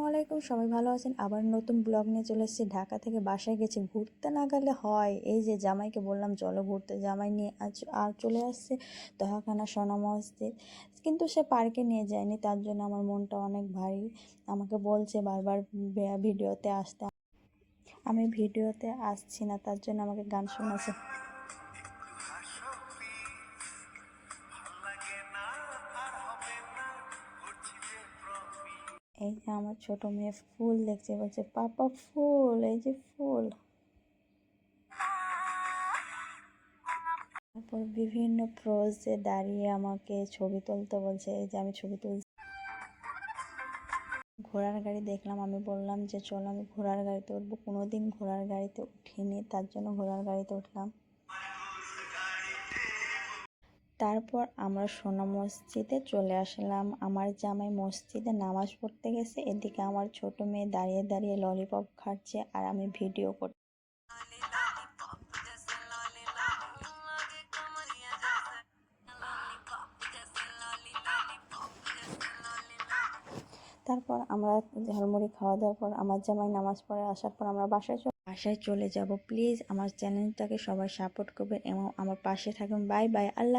আলাইকুম, সবাই ভালো আছেন? আবার নতুন ব্লগ নিয়ে চলে এসেছি। ঢাকা থেকে বাসায় গেছি, ঘুরতে না গেলে হয়। এই যে জামাইকে বললাম চলো ঘুরতে, জামাই নিয়ে আর চলে আসছে দহাখানা সোনা মসজিদ, কিন্তু সে পার্কে নিয়ে যায়নি। তার জন্য আমার মনটা অনেক ভারী। আমাকে বলছে বারবার ভিডিওতে আসতে, আমি ভিডিওতে আসছি না, তার জন্য আমাকে গান শোনাচ্ছে। এই যে আমার ছোট মেয়ে ফুল দেখছে, বলছে পাপা ফুল, এই যে ফুল। তারপর বিভিন্ন পোজে দাঁড়িয়ে আমাকে ছবি তুলতে বলছে। এই যে আমি ছবি তুলছি। ঘোড়ার গাড়ি দেখলাম, আমি বললাম যে চলো আমি ঘোড়ার গাড়িতে উঠবো। কোনোদিন ঘোড়ার গাড়িতে উঠিনি, তার জন্য ঘোড়ার গাড়িতে উঠলাম। তারপর আমরা সোনা মসজিদে চলে আসলাম। আমার জামাই মসজিদে নামাজ পড়তে গেছে, এদিকে আমার ছোট মেয়ে দাঁড়িয়ে দাঁড়িয়ে ললিপপ খাচ্ছে আর আমি ভিডিও করছি। তারপর আমরা ঝালমুড়ি খাওয়া দাওয়ার পর আমার জামাই নামাজ পড়ে আসার পর আমরা বাসায় চলে যাব। প্লিজ আমার চ্যানেলটাকে সবাই সাপোর্ট করবেন এবং আমার পাশে থাকবেন। বাই বাই, আল্লাহ।